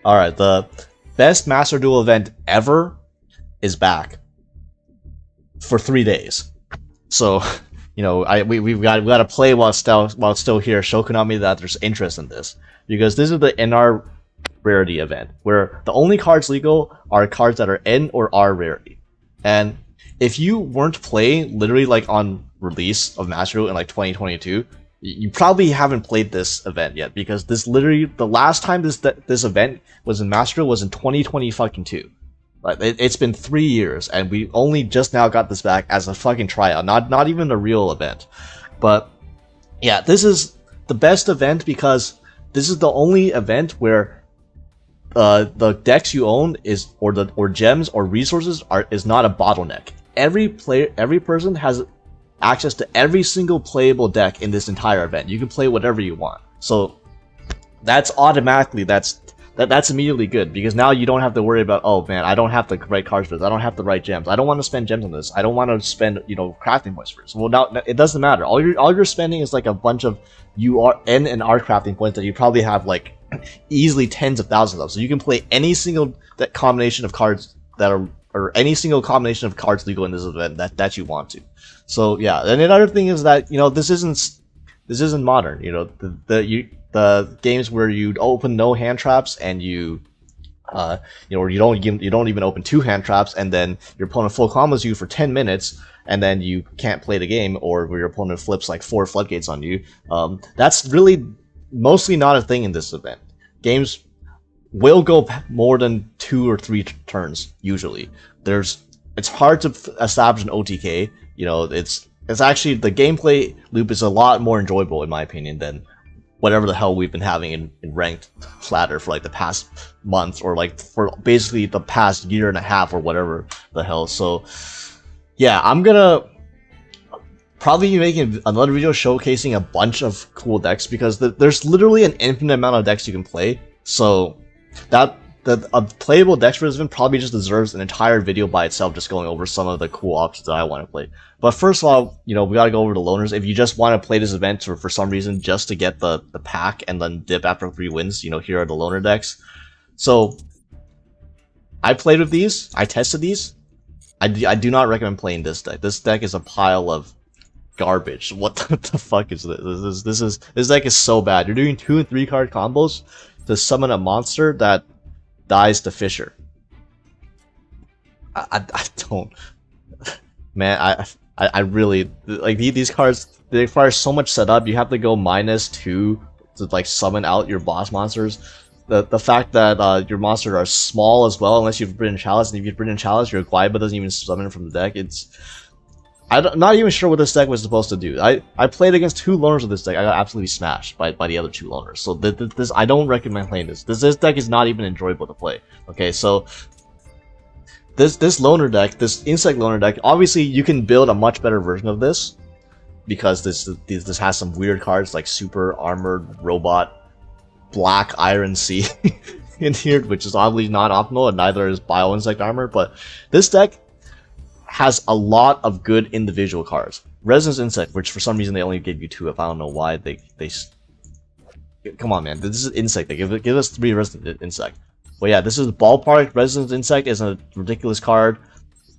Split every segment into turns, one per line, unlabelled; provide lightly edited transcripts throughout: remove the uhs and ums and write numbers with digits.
All right, the best Master Duel event ever is back for 3 days. So, we've got to play while it's still here. Show Konami that there's interest in this, because this is the NR Rarity event where the only cards legal are cards that are N or R Rarity. And if you weren't playing literally like on release of Master Duel in like 2022, you probably haven't played this event yet, because this literally the last time this event was in Master Duel was in 2022. Like it's been 3 years, and we only just now got this back as a fucking tryout, not even a real event. But yeah, this is the best event because this is the only event where the decks you own or gems or resources is not a bottleneck. Every person has access to every single playable deck in this entire event. You can play whatever you want. So that's immediately good, because now you don't have to worry about, oh man, I don't have the right cards for this, I don't have the right gems, I don't want to spend gems on this, I don't want to spend crafting points for this. Well, now it doesn't matter. All you're spending is like a bunch of N and R crafting points that you probably have like easily tens of thousands of. So you can play any single combination of cards or any single combination of cards legal in this event that you want to. So yeah, and another thing is that this isn't modern. The games where you open no hand traps and you don't even open 2 hand traps, and then your opponent full combos you for 10 minutes and then you can't play the game, or where your opponent flips like 4 floodgates on you. That's really mostly not a thing in this event. Games will go more than 2 or 3 turns usually. It's hard to establish an OTK. It's actually, the gameplay loop is a lot more enjoyable in my opinion than whatever the hell we've been having in ranked flatter for like the past month, or like for basically the past year and a half or whatever the hell. So yeah, I'm gonna probably be making another video showcasing a bunch of cool decks, because there's literally an infinite amount of decks you can play. So a playable decks for this event probably just deserves an entire video by itself, just going over some of the cool options that I want to play. But first of all, we gotta go over the loaners. If you just want to play this event for some reason just to get the pack and then dip after 3 wins, here are the loaner decks. So I played with these, I tested these. I do not recommend playing this deck. This deck is a pile of garbage. What the fuck is this? This deck is so bad. You're doing 2 and 3 card combos to summon a monster that dies to Fisher. I don't, man. I really like these cards. They require so much setup. You have to go -2 to like summon out your boss monsters. The fact that your monsters are small as well, unless you've Bridden Chalice, and if you've Bridden Chalice, your Guaiba doesn't even summon from the deck. I'm not even sure what this deck was supposed to do. I played against 2 loaners of this deck. I got absolutely smashed by the other 2 loaners. So this I don't recommend playing this. This deck is not even enjoyable to play. Okay, so this loaner deck, this insect loaner deck, obviously you can build a much better version of this, because this has some weird cards like Super Armored Robot, Black Iron Sea in here, which is obviously not optimal, and neither is Bio Insect Armor. But this deck has a lot of good individual cards. Resonance Insect, which for some reason they only gave you 2 of. I don't know why they come on, man. This is Insect. They give us 3 Resonance Insect. But yeah, this is Ballpark. Resonance Insect is a ridiculous card.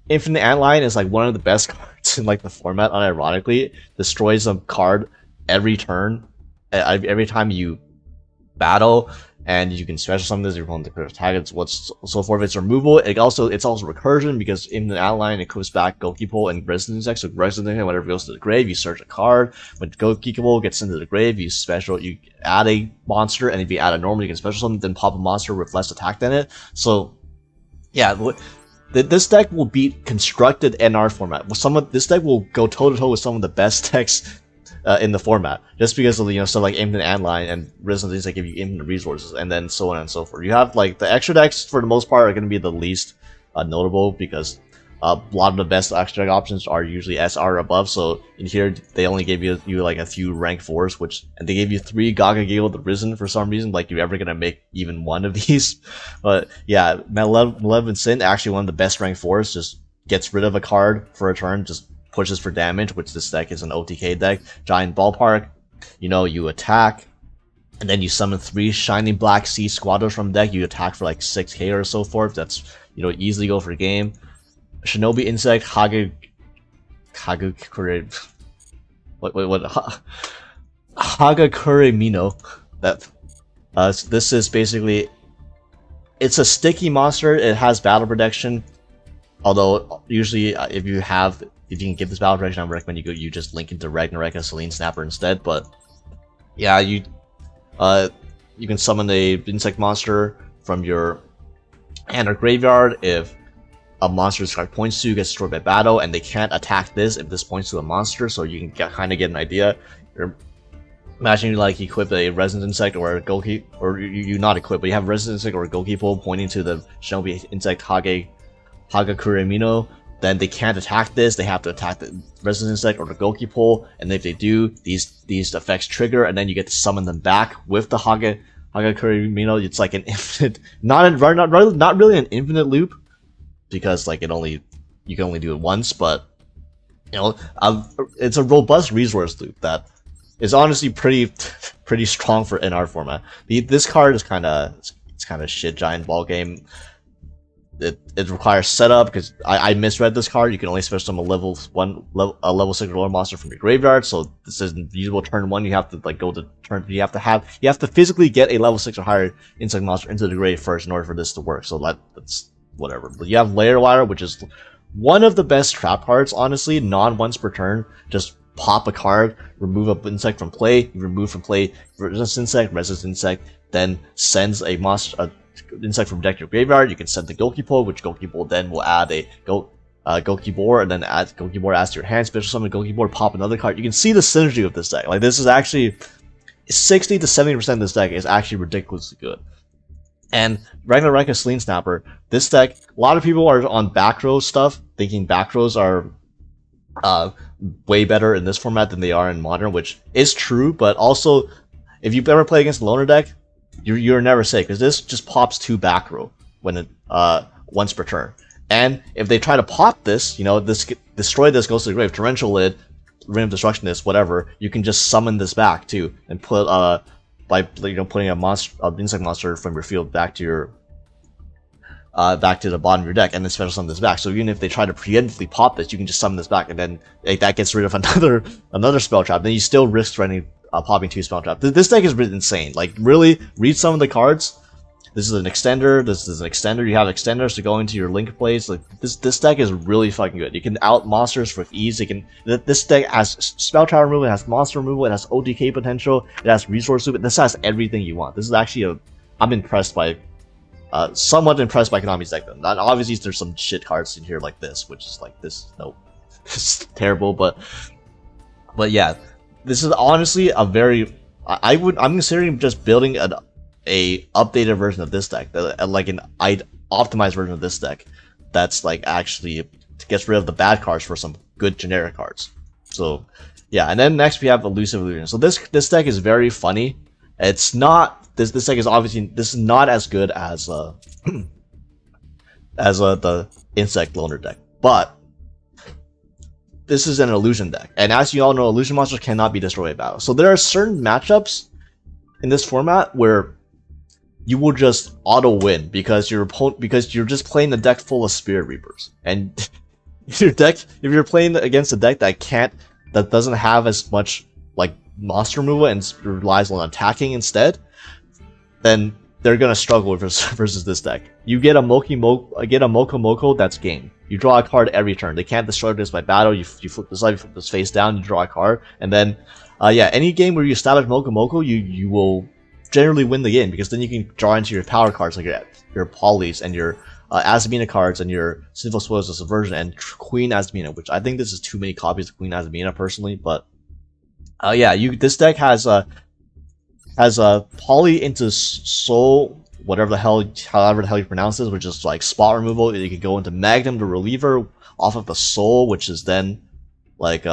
Infinite Antlion is like one of the best cards in like the format. Unironically, destroys a card every turn, every time you battle, and you can special summon this. Your opponent to attack it, so forth. It's removal. It's also recursion, because in the outline it comes back Gokipole and Resonance Insect. So Resonance Insect, whenever it goes to the grave, you search a card. When Gokipole gets into the grave, you add a monster, and if you add a normal, you can special summon, then pop a monster with less attack than it. So yeah, this deck will beat constructed NR format. This deck will go toe to toe with some of the best decks in the format, just because of stuff like Infinite Antlion and Resonance Insect give you infinite resources, and then so on and so forth. You have like the extra decks for the most part are going to be the least notable, because a lot of the best extra deck options are usually SR above. So in here they only gave you like a few rank 4s, and they gave you 3 Gaga Gale the Risen for some reason. Like, you're ever gonna make even one of these? But yeah, Malevolent Sin, actually one of the best rank 4s, just gets rid of a card for a turn, just pushes for damage, which this deck is an OTK deck. Giant Ballpark, you attack, and then you summon 3 shiny black sea squatters from deck. You attack for like 6k or so forth. That's, you know, easily go for game. Shinobi Insect, Hagakure, Hagakure Mino. That this is basically, it's a sticky monster. It has battle protection. Although usually if you can get this battle protection, I would recommend you just link into Ragnarok and Selene Snapper instead. But yeah, you can summon a insect monster from your hand or graveyard. If a monster's card points to gets destroyed by battle, and they can't attack this if this points to a monster, so you can kind of get an idea. Imagine you like equip a Resident Insect or a Goki, or you not equip, but you have Resident Insect or a Goki pole pointing to the Shinobi Insect Hagakure Mino. Then they can't attack this, they have to attack the Resident Insect or the Goki pole, and if they do, these effects trigger, and then you get to summon them back with the Hagakure Mino. It's like an infinite, not really an infinite loop, because like you can only do it once, but you know, it's a robust resource loop that is honestly pretty strong for in our format. This card is kind of shit giant ball game. It requires setup because I misread this card. You can only special summon a level 6 roller monster from your graveyard. So this isn't usable turn 1. You have to like go to turn. You have to physically get a level 6 or higher insect monster into the grave first in order for this to work. So that's whatever. But you have Layer Wire, which is one of the best trap cards, honestly. Non-once per turn. Just pop a card, remove an insect from play. You remove from play Resist Insect, then sends a monster. Insect from deck to your graveyard. You can send the Goki Pole, which Goki Pole then will add a Goki Boar, and then add Goki Boar adds to your hand. Special summon Goki Boar, pop another card. You can see the synergy of this deck. Like, this is actually 60 to 70% of this deck is actually ridiculously good. And Ragnarok and Selene Snapper, this deck, a lot of people are on back row stuff, thinking back rows are way better in this format than they are in Modern, which is true, but also, if you've ever played against a loner deck, you're never safe, because this just pops 2 back row when it once per turn. And if they try to pop this, you know, destroy this, goes to the grave, Torrential Lid, Ring of Destruction, this, whatever, you can just summon this back too, and put by putting a insect monster from your field back to your back to the bottom of your deck, and then special summon this back. So even if they try to preemptively pop this, you can just summon this back, and then that gets rid of another spell trap. Then you still risk running popping 2 spell trap. This deck is really insane. Like, really, read some of the cards. This is an extender. This is an extender. You have extenders to go into your link plays. Like, this deck is really fucking good. You can out monsters with ease. This deck has spell trap removal. It has monster removal. It has OTK potential. It has resource loop. This has everything you want. This is actually I'm impressed by. Somewhat impressed by Konami's deck. Then, obviously, there's some shit cards in here like this, which is like this. No, it's terrible. But yeah. This is honestly a very. I'm considering just building a updated version of this deck, like an optimized version of this deck, that's like actually gets rid of the bad cards for some good generic cards. So yeah, and then next we have Elusive Illusion. So this deck is very funny. It's not this deck is obviously this is not as good as the Insect Loner deck, but this is an illusion deck, and as you all know, illusion monsters cannot be destroyed by battle. So there are certain matchups in this format where you will just auto win because you're just playing the deck full of Spirit Reapers, and if you're playing against a deck that doesn't have as much like monster removal and relies on attacking instead, then they're gonna struggle versus this deck. You get a Moko Moko, that's game. You draw a card every turn. They can't destroy this by battle. You flip this side, you flip this face down, you draw a card, and then yeah, any game where you establish Moko Moko, you will generally win the game, because then you can draw into your power cards like your Polys and your Azamina cards and your Sinful Spoils of Subversion and Queen Azamina, which I think this is too many copies of Queen Azamina personally, but yeah, this deck has Poly into Soul, however the hell you pronounce this, which is like spot removal. You can go into Magnum the Reliever off of the Soul, which is then like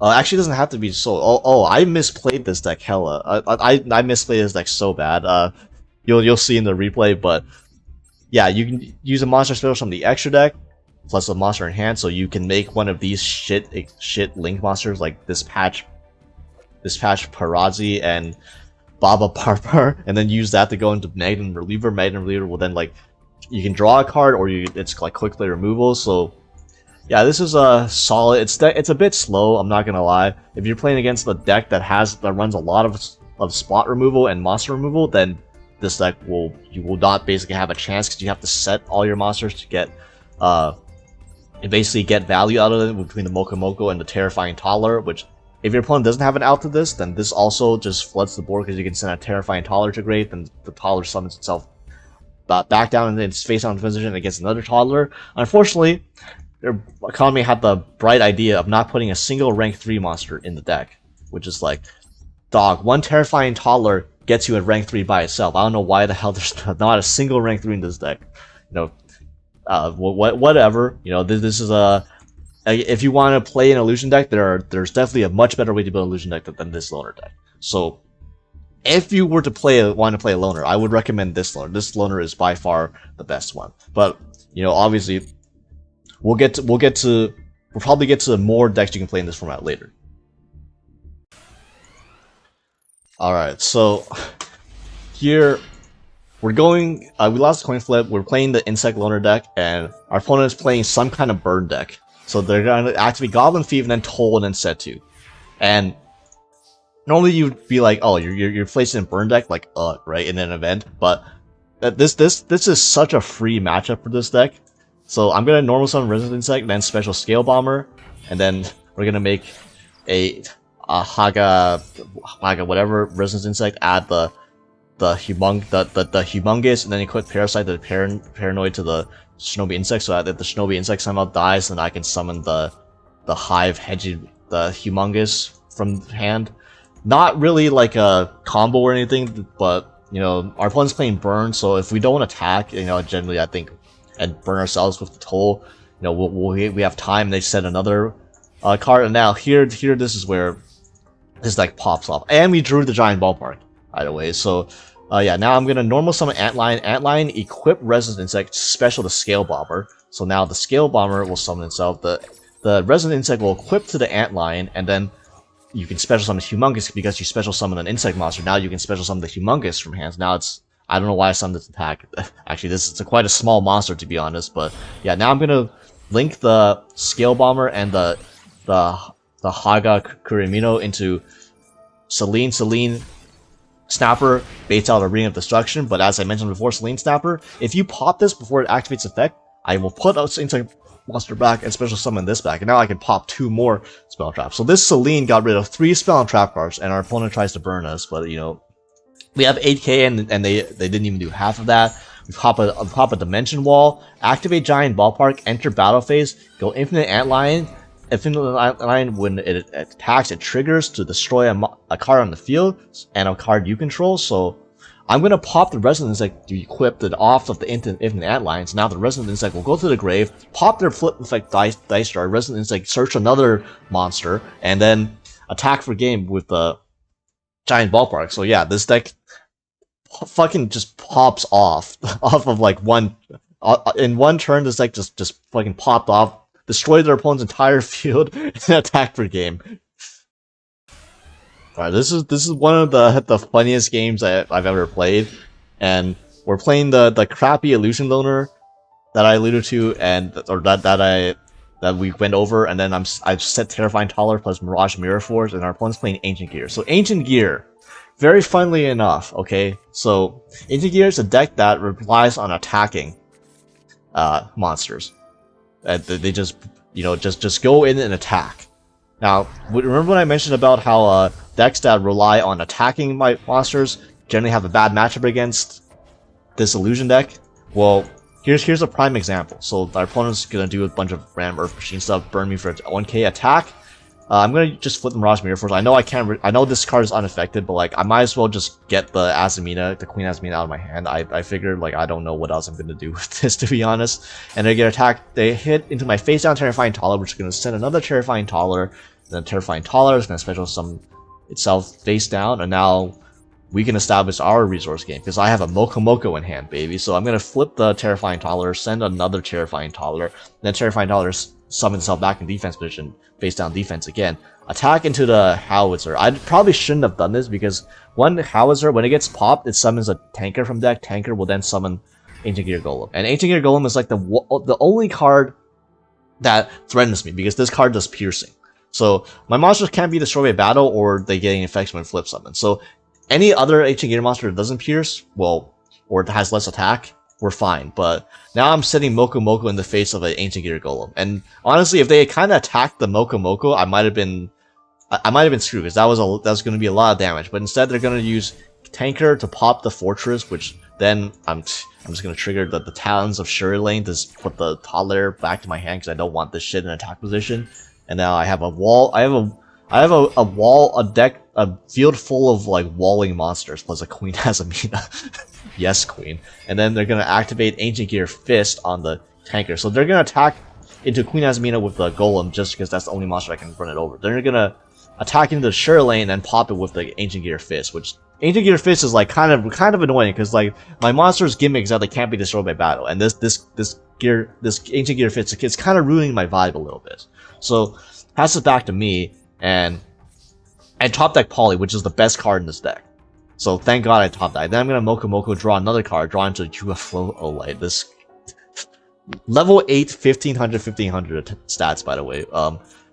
actually it doesn't have to be Soul. Oh, I misplayed this deck hella. I misplayed this deck so bad. You'll see in the replay, but yeah, you can use a monster special from the extra deck plus a monster in hand, so you can make one of these shit link monsters like this patch dispatch Parazzi and Baba Parpar, and then use that to go into Magnum Reliever. Magnum Reliever will then like you can draw a card, or it's like quick play removal. So yeah, this is a solid. It's a bit slow. I'm not gonna lie. If you're playing against a deck that runs a lot of spot removal and monster removal, then this deck you will not basically have a chance because you have to set all your monsters to get basically get value out of it between the Moko Moko and the Terrifying Toddler, which if your opponent doesn't have an out to this, then this also just floods the board because you can send a Terrifying Toddler to grave, and the Toddler summons itself back down in its face down position against another Toddler. Unfortunately, their economy had the bright idea of not putting a single rank 3 monster in the deck, which is like, dog, one Terrifying Toddler gets you a rank 3 by itself. I don't know why the hell there's not a single rank 3 in this deck. You know, whatever. You know, this is if you want to play an illusion deck, there's definitely a much better way to build an illusion deck than this loner deck. So if you were to want to play a loner, I would recommend this loner. This loner is by far the best one. But you know, obviously, we'll probably get to more decks you can play in this format later. All right, so here we're going. We lost the coin flip. We're playing the insect loner deck, and our opponent is playing some kind of burn deck. So they're going to activate Goblin Thief and then Toll and then set 2. And normally you'd be like, oh, you're placing a burn deck, like right in an event. But this is such a free matchup for this deck. So I'm gonna normal summon Resident Insect, then special Scale Bomber, and then we're gonna make a Haga whatever Resident Insect, add the humongous, and then equip Parasite to the Paranoid to the Shinobi Insect, so that if the Shinobi Insect somehow dies, then I can summon the Hive Hedging the humongous from hand. Not really like a combo or anything, but you know, our opponent's playing burn, so if we don't attack, you know, generally I think, and burn ourselves with the Toll, you know, we have time. They set another card, and now here this is where this deck pops off, and we drew the Giant Ballpark, by the way. So yeah, now I'm gonna normal summon Antlion, equip Resident Insect, special the Scale Bomber. So now the Scale Bomber will summon itself. The Resident Insect will equip to the Antlion, and then you can special summon Humongous because you special summon an insect monster. Now you can special summon the Humongous from hands. Now I don't know why I summoned this attack. Actually, this is quite a small monster, to be honest. But yeah, now I'm gonna link the Scale Bomber and the Haga Kurimino into Selene. Selene Snapper baits out a Ring of Destruction. But as I mentioned before, Selene Snapper, if you pop this before it activates effect, I will put out insect monster back and special summon this back, and now I can pop 2 more spell traps. So this Selene got rid of 3 spell and trap cards, and our opponent tries to burn us, but you know, we have 8k and they didn't even do half of that. We pop a Dimension Wall, activate Giant Ballpark, enter battle phase, go Infinite Antlion. Infinite Antlion, when it attacks, it triggers to destroy a card on the field and a card you control. So I'm going to pop the Resident Insect to equip it off of the Infinite Antlion. So now the Resident Insect will go to the grave, pop their Flip Effect dice jar, Resident Insect search another monster, and then attack for game with the Giant Ballpark. So yeah, this deck fucking just pops off of like one in one turn. This deck just fucking popped off, destroyed their opponent's entire field, and attacked for game. Alright, this is one of the funniest games I've ever played, and we're playing the crappy illusion loner that I alluded to, and that we went over, and then I've set Terrifying Toddler plus Mirage Mirror Force, and our opponent's playing Ancient Gear. So Ancient Gear, very funnily enough, okay, so Ancient Gear is a deck that relies on attacking monsters. They just, you know, just go in and attack. Now, remember when I mentioned about how decks that rely on attacking my monsters generally have a bad matchup against this illusion deck? Well, here's a prime example. So our opponent's gonna do a bunch of random Earth Machine stuff, burn me for 1k attack. I'm gonna just flip the Mirage Mirror Force. I know I know this card is unaffected, but like I might as well just get the Azamina, the Queen Azamina out of my hand. I figured like I don't know what else I'm gonna do with this, to be honest. And they get attacked. They hit into my face down Terrifying Toddler, which is gonna send another Terrifying Toddler. Then Terrifying Toddler is gonna special summon itself face down, and now we can establish our resource game because I have a Moko Moko in hand, baby. So I'm gonna flip the Terrifying Toddler, send another Terrifying Toddler, then Terrifying Toddler summon itself back in defense position, face down defense again. Attack into the Howitzer. I probably shouldn't have done this because one Howitzer, when it gets popped, it summons a Tanker from deck. Tanker will then summon Ancient Gear Golem. And Ancient Gear Golem is like the only card that threatens me because this card does piercing. So my monsters can't be destroyed by battle or they get effects when flip summon. So any other Ancient Gear monster that doesn't pierce, well, or has less attack, we're fine. But now I'm setting Moko Moko in the face of an Ancient Gear Golem. And honestly, if they kind of attacked the Moko Moko, I might have been screwed because that was going to be a lot of damage. But instead, they're going to use Tanker to pop the Fortress, which then I'm just going to trigger the Talons of Shuri Lane to put the Toddler back to my hand because I don't want this shit in attack position. And now I have a wall. I have a deck, a field full of like walling monsters plus a Queen Azamina. Yes, Queen. And then they're gonna activate Ancient Gear Fist on the Tanker. So they're gonna attack into Queen Azamina with the Golem just because that's the only monster I can run it over. Then they're gonna attack into the Shuri Lane and pop it with the Ancient Gear Fist, which Ancient Gear Fist is like kind of annoying because like my monster's gimmick is that they can't be destroyed by battle, and this Ancient Gear Fist is kind of ruining my vibe a little bit. So pass it back to me and top deck Poly, which is the best card in this deck. So thank God I top deck. Then I'm gonna Moko Moko draw another card, draw into UFO Light. This level 8 1500 stats, by the way.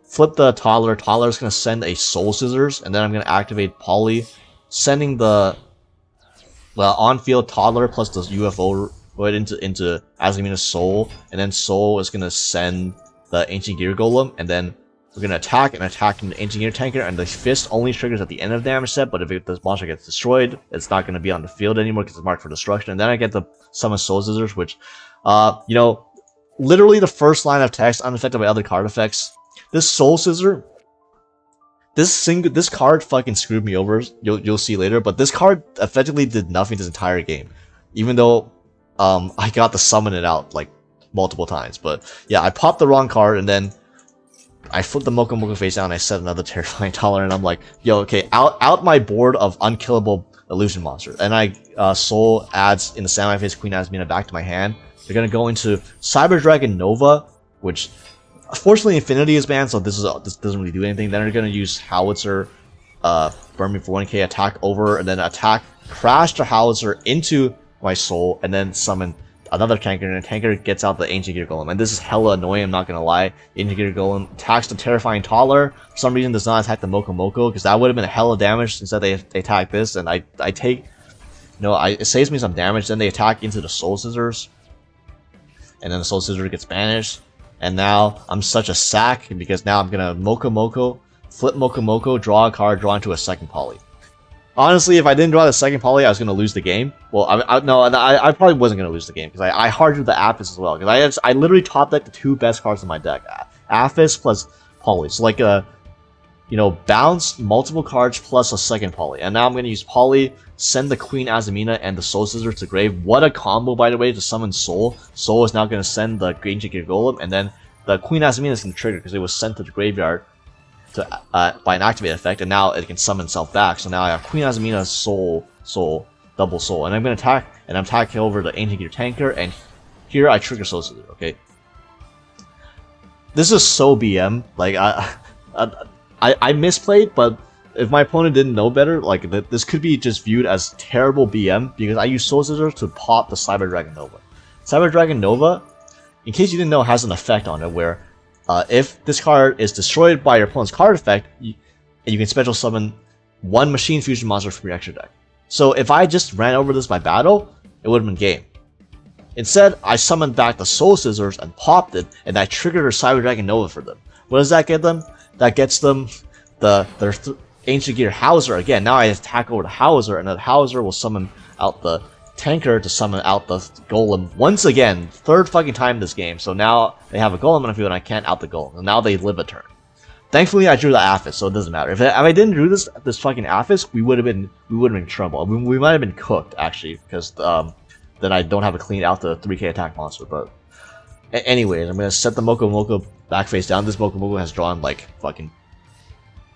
Flip the Toddler. Toddler's gonna send a Soul Scissors, and then I'm gonna activate Poly, sending the on-field Toddler plus the UFO right into Azamina's Soul, and then Soul is gonna send the Ancient Gear Golem, and then we're gonna attack and attack the Ancient Gear Tanker, and the Fist only triggers at the end of the damage set, but if this monster gets destroyed, it's not gonna be on the field anymore because it's marked for destruction. And then I get the summon Soul Scissors, which, you know, literally the first line of text, unaffected by other card effects. This Soul Scissor, this card fucking screwed me over. You'll see later, but this card effectively did nothing this entire game, even though I got to summon it out like multiple times. But yeah, I popped the wrong card, and then I flipped the Moko Moko face down, and I set another Terrifying Toddler, and I'm like, yo, okay, out my board of unkillable illusion monster. And I Soul adds in the Samurai Face Queen Azamina back to my hand. They're gonna go into Cyber Dragon Nova, which fortunately Infinity is banned, so this doesn't really do anything. Then they're gonna use Howitzer, burn me for 1k, attack over, and then attack, crash the Howitzer into my Soul, and then summon another Tanker, and the Tanker gets out the Ancient Gear Golem. And this is hella annoying, I'm not gonna lie. The Ancient Gear Golem attacks the Terrifying Toddler, for some reason does not attack the Moko Moko, because that would have been a hella damage. Instead they attack this, and I take, it saves me some damage. Then they attack into the Soul Scissors, and then the Soul Scissors gets banished. And now I'm such a sack because now I'm gonna Moko Moko, flip Moko Moko, draw a card, draw into a second Poly. Honestly, if I didn't draw the second Poly, I was gonna lose the game. Well, I probably wasn't gonna lose the game because I hard drew the Aphis as well. Because I literally top decked the two best cards in my deck, Aphis plus Poly. So like bounce multiple cards plus a second Poly. And now I'm gonna use Poly, send the Queen Azamina and the Soul Scissors to grave. What a combo, by the way, to summon Soul. Soul is now gonna send the Ancient Gear Golem, and then the Queen Azamina is gonna trigger because it was sent to the graveyard by an activate effect, and now it can summon itself back. So now I have Queen Azamina, Soul, double Soul, and I'm gonna attack, and I'm attacking over the Ancient Gear Tanker, and here I trigger Soul Scissors. Okay, this is so BM. Like I misplayed, but if my opponent didn't know better, like this could be just viewed as terrible BM because I use Soul Scissors to pop the Cyber Dragon Nova. Cyber Dragon Nova, in case you didn't know, has an effect on it where if this card is destroyed by your opponent's card effect, you can special summon one Machine Fusion monster from your extra deck. So if I just ran over this by battle, it would have been game. Instead, I summoned back the Soul Scissors and popped it, and I triggered a Cyber Dragon Nova for them. What does that get them? That gets them their Ancient Gear Howitzer again. Now I attack over the Howitzer, and the Howitzer will summon out the Tanker to summon out the Golem once again. Third fucking time this game. So now they have a Golem on the field, and I can't out the Golem. And now they live a turn. Thankfully, I drew the Aphis, so it doesn't matter. If I didn't drew this fucking Aphis, we would have been in trouble. We might have been cooked actually, because then I don't have a clean out the 3k attack monster. But anyways, I'm gonna set the Moko Moko back face down. This Moko Moko has drawn like fucking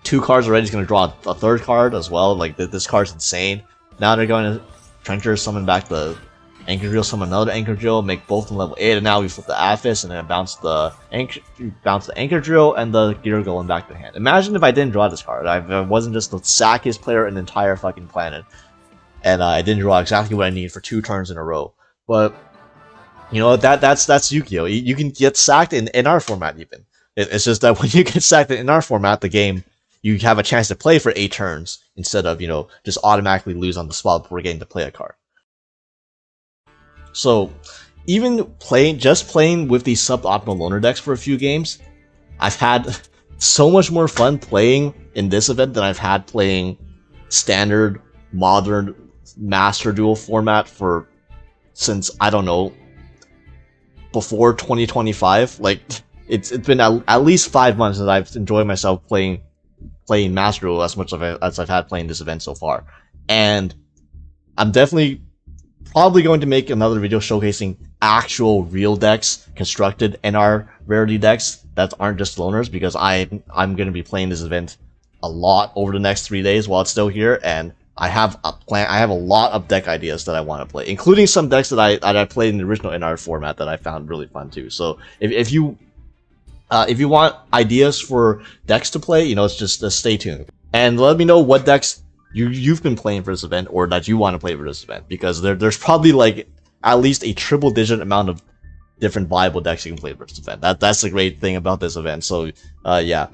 2 cards already. He's gonna draw a third card as well. Like this card's insane. Now they're going to Trencher summon back the Anchor Drill, summon another Anchor Drill, make both in level 8, and now we flip the Aphis, and then bounce the Anchor Drill, and the Gear Golem back to hand. Imagine if I didn't draw this card. I wasn't just the sackiest player in the entire fucking planet, and I didn't draw exactly what I need for 2 turns in a row. But, you know, that's Yu-Gi-Oh! You can get sacked in our format even. It's just that when you get sacked in our format, the game, you have a chance to play for 8 turns, instead of, you know, just automatically lose on the spot before getting to play a card. So, even just playing with these suboptimal loner decks for a few games, I've had so much more fun playing in this event than I've had playing standard, modern, Master Duel format since, I don't know, before 2025. Like, it's been at least 5 months that I've enjoyed myself playing Master Duel as much as I've had playing this event so far. And I'm definitely probably going to make another video showcasing actual real decks constructed in our Rarity decks that aren't just loners, because I'm going to be playing this event a lot over the next 3 days while it's still here, and I have a plan. I have a lot of deck ideas that I want to play, including some decks that I played in the original NR format that I found really fun too. So if you want ideas for decks to play, you know, it's just stay tuned and let me know what decks you've been playing for this event, or that you want to play for this event, because there's probably like at least a triple-digit amount of different viable decks you can play for this event. That's the great thing about this event. So yeah,